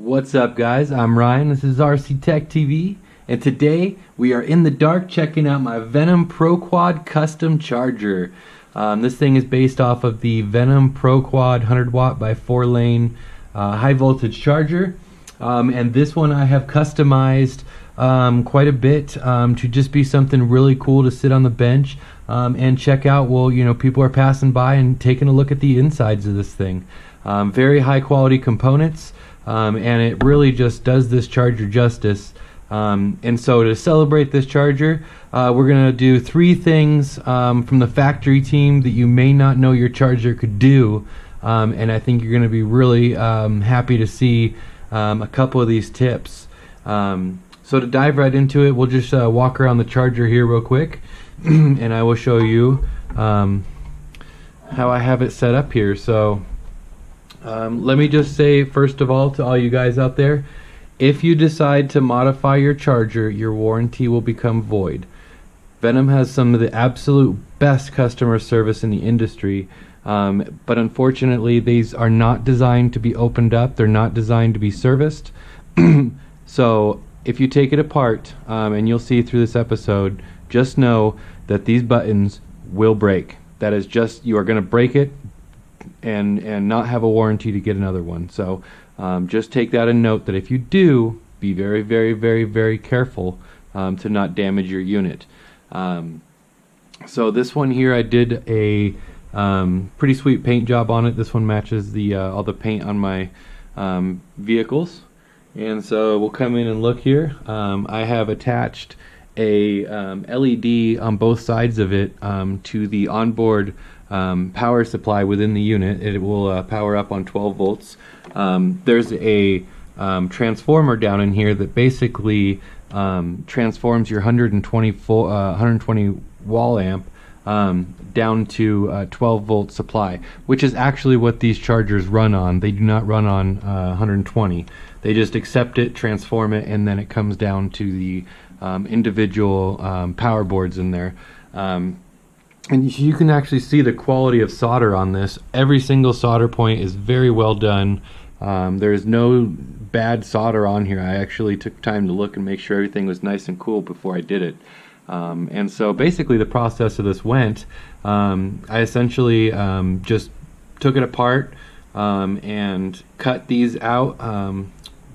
What's up, guys? I'm Ryan. This is RC Tech TV, and today we are in the dark checking out my Venom Pro Quad custom charger. This thing is based off of the Venom Pro Quad 100 watt by 4 lane high voltage charger, and this one I have customized quite a bit to just be something really cool to sit on the bench and check out. Well, you know, people are passing by and taking a look at the insides of this thing. Very high quality components. And it really just does this charger justice. And so to celebrate this charger, we're going to do 3 things from the factory team that you may not know your charger could do. And I think you're going to be really happy to see a couple of these tips. So to dive right into it, we'll just walk around the charger here real quick. And I will show you how I have it set up here. So let me just say, first of all, to all you guys out there, if you decide to modify your charger, your warranty will become void. Venom has some of the absolute best customer service in the industry, but unfortunately these are not designed to be opened up. They're not designed to be serviced. So if you take it apart, and you'll see through this episode, just know that these buttons will break. That is just, you are going to break it and not have a warranty to get another one. So just take that and note that if you do, be very, very, very, very careful to not damage your unit. So this one here, I did a pretty sweet paint job on it. This one matches the all the paint on my vehicles. And so we'll come in and look here. I have attached a LED on both sides of it to the onboard power supply within the unit. It will power up on 12 volts. There's a transformer down in here that basically transforms your 120 wall amp down to 12 volt supply, which is actually what these chargers run on. They do not run on 120. They just accept it, transform it, and then it comes down to the individual power boards in there. And you can actually see the quality of solder on this. Every single solder point is very well done. There is no bad solder on here. I actually took time to look and make sure everything was nice and cool before I did it. And so basically the process of this went, I essentially just took it apart and cut these out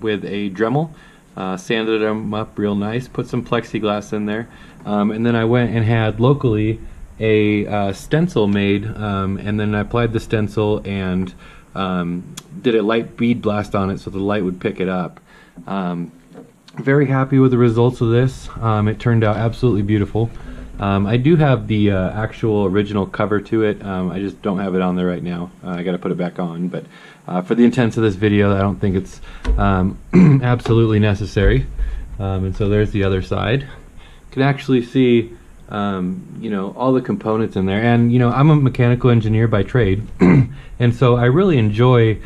with a Dremel, sanded them up real nice, put some plexiglass in there, and then I went and had locally a stencil made, and then I applied the stencil and did a light bead blast on it so the light would pick it up. Very happy with the results of this. It turned out absolutely beautiful. I do have the actual original cover to it. I just don't have it on there right now. I gotta put it back on, but for the intents of this video, I don't think it's absolutely necessary. And so there's the other side. You can actually see you know, all the components in there, and you know, I'm a mechanical engineer by trade, and so I really enjoy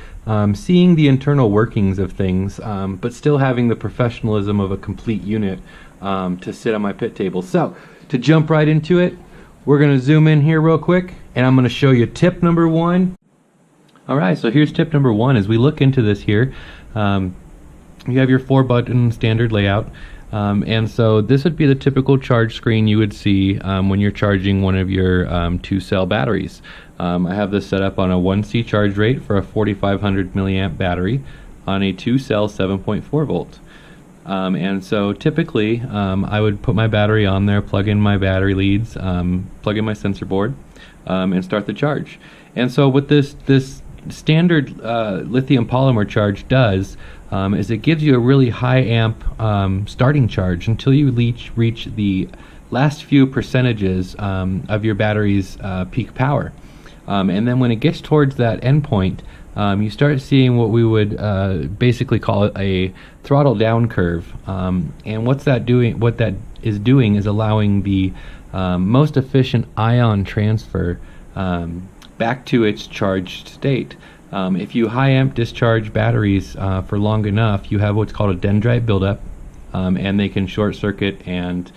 seeing the internal workings of things, but still having the professionalism of a complete unit to sit on my pit table. So to jump right into it, we're going to zoom in here real quick, and I'm going to show you tip number 1. Alright, so here's tip number 1. As we look into this here, you have your 4-button standard layout. And so this would be the typical charge screen you would see when you're charging one of your 2-cell batteries. I have this set up on a 1C charge rate for a 4500 milliamp battery on a 2-cell 7.4 volt. And so typically I would put my battery on there, plug in my battery leads, plug in my sensor board, and start the charge. And so what this standard lithium polymer charge does is it gives you a really high amp starting charge until you reach the last few percentages of your battery's peak power. And then when it gets towards that endpoint, you start seeing what we would basically call a throttle down curve. And what that is doing is allowing the most efficient ion transfer back to its charged state. If you high amp discharge batteries for long enough, you have what's called a dendrite buildup, and they can short circuit, and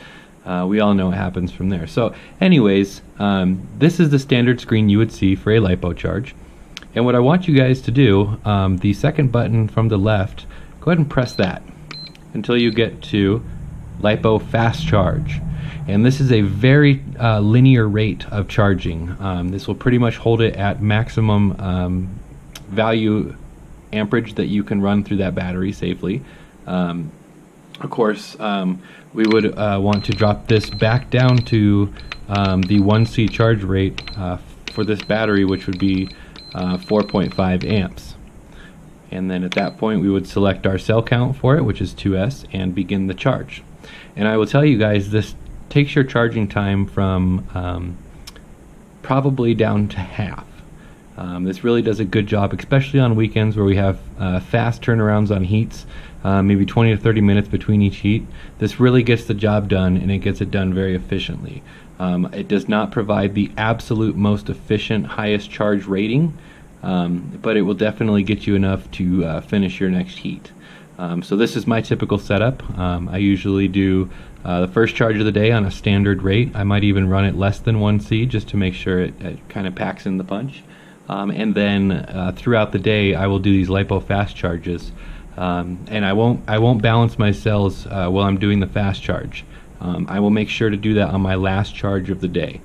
we all know what happens from there. So anyways, this is the standard screen you would see for a LiPo charge. And what I want you guys to do, the second button from the left go ahead and press that until you get to LiPo Fast Charge. And this is a very linear rate of charging. This will pretty much hold it at maximum value amperage that you can run through that battery safely. Of course, we would want to drop this back down to the 1C charge rate for this battery, which would be 4.5 amps. And then at that point we would select our cell count for it, which is 2S, and begin the charge. And I will tell you guys, this takes your charging time from probably down to half. This really does a good job, especially on weekends where we have fast turnarounds on heats, maybe 20 to 30 minutes between each heat. This really gets the job done, and it gets it done very efficiently. It does not provide the absolute most efficient, highest charge rating, but it will definitely get you enough to finish your next heat. So this is my typical setup. I usually do the first charge of the day on a standard rate. I might even run it less than 1C just to make sure it kind of packs in the punch. And then throughout the day I will do these LiPo fast charges. And I won't balance my cells while I'm doing the fast charge. I will make sure to do that on my last charge of the day.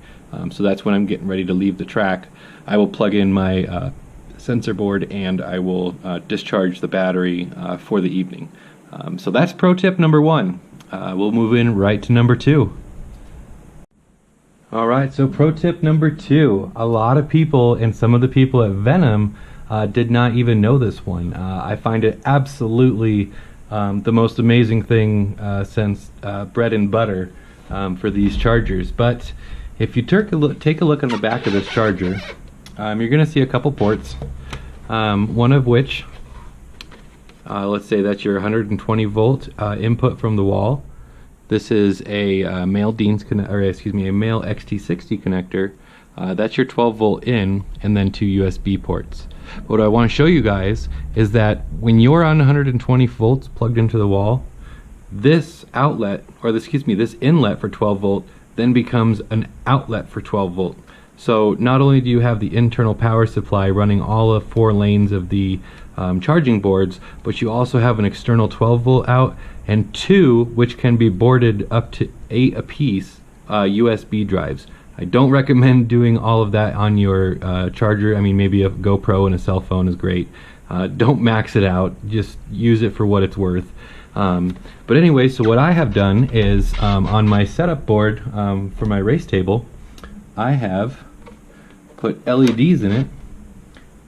So that's when I'm getting ready to leave the track. I will plug in my sensor board and I will discharge the battery for the evening. So that's pro tip number 1. We'll move in right to number 2. Alright, so pro tip number 2. A lot of people, and some of the people at Venom, did not even know this one. I find it absolutely the most amazing thing since bread and butter for these chargers. But if you take a look on the back of this charger, you're going to see a couple ports, one of which, let's say that's your 120 volt input from the wall. This is a male Dean's a male XT60 connector. That's your 12 volt in, and then 2 USB ports. What I want to show you guys is that when you're on 120 volts plugged into the wall, this outlet, or this inlet for 12 volt then becomes an outlet for 12 volt. So not only do you have the internal power supply running all of 4 lanes of the charging boards, but you also have an external 12 volt out and 2, which can be boarded up to 8 apiece, USB drives. I don't recommend doing all of that on your charger. I mean, maybe a GoPro and a cell phone is great. Don't max it out, just use it for what it's worth. But anyway, so what I have done is on my setup board for my race table, I have put LEDs in it,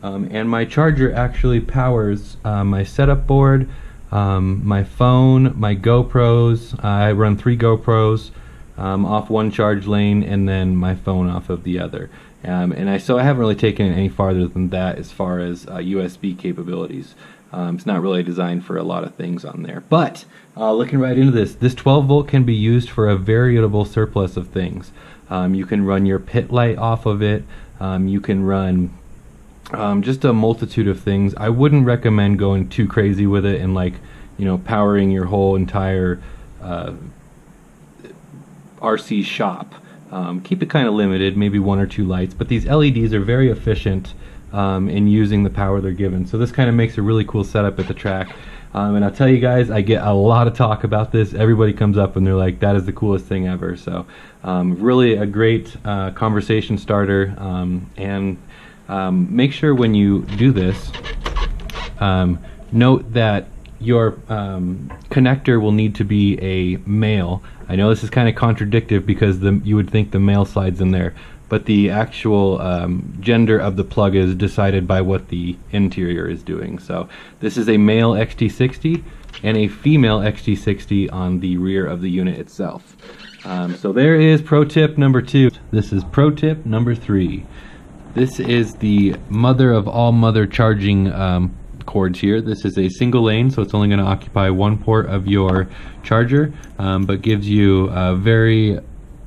and my charger actually powers my setup board, my phone, my GoPros. I run 3 GoPros off one charge lane, and then my phone off of the other. So I haven't really taken it any farther than that as far as USB capabilities. It's not really designed for a lot of things on there. But looking right into this 12 volt can be used for a variable surplus of things. You can run your pit light off of it. You can run just a multitude of things. I wouldn't recommend going too crazy with it and powering your whole entire RC shop. Keep it kind of limited, maybe 1 or 2 lights, but these LEDs are very efficient in using the power they're given. So this kind of makes a really cool setup at the track. And I'll tell you guys, I get a lot of talk about this. Everybody comes up and they're like, that is the coolest thing ever. So really a great conversation starter. Make sure when you do this, note that your connector will need to be a male. I know this is kind of contradictive because you would think the male slides in there, but the actual gender of the plug is decided by what the interior is doing. So this is a male XT60 and a female XT60 on the rear of the unit itself. So there is pro tip number 2. This is pro tip number 3. This is the mother of all mother charging cords here. This is a single lane, so it's only going to occupy 1 port of your charger, but gives you a very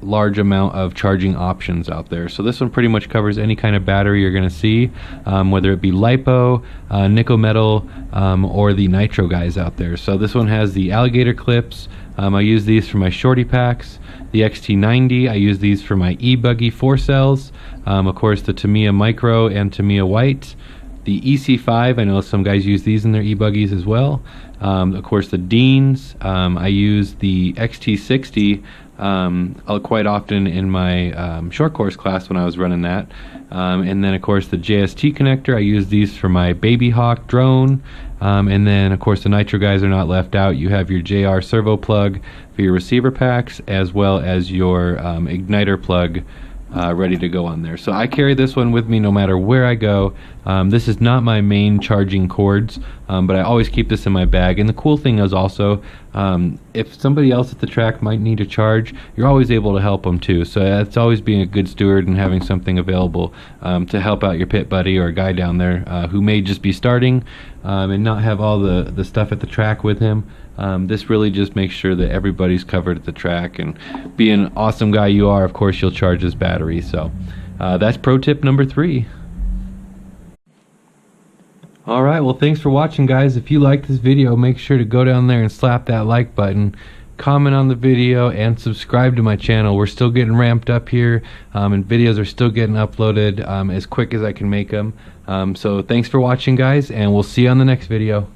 large amount of charging options out there. So this one pretty much covers any kind of battery you're going to see, whether it be LiPo, nickel metal, or the nitro guys out there. So this one has the alligator clips. I use these for my shorty packs. The XT90, I use these for my e-buggy 4 cells. Of course, the Tamiya Micro and Tamiya White. The EC5, I know some guys use these in their e-buggies as well. Of course, the Deans. I use the XT60 quite often in my short course class when I was running that. And then, of course, the JST connector. I use these for my Baby Hawk drone. And then, of course, the Nitro guys are not left out. You have your JR servo plug for your receiver packs, as well as your igniter plug ready to go on there. So I carry this one with me no matter where I go. This is not my main charging cords, but I always keep this in my bag. And the cool thing is also, if somebody else at the track might need a charge, you're always able to help them too. So that's always being a good steward and having something available to help out your pit buddy or a guy down there who may just be starting and not have all the stuff at the track with him. This really just makes sure that everybody's covered at the track, and being an awesome guy you are, of course, you'll charge his battery. So that's pro tip number 3. Alright, well, thanks for watching, guys. If you liked this video, make sure to go down there and slap that like button, comment on the video, and subscribe to my channel. We're still getting ramped up here, and videos are still getting uploaded as quick as I can make them. So thanks for watching, guys, and we'll see you on the next video.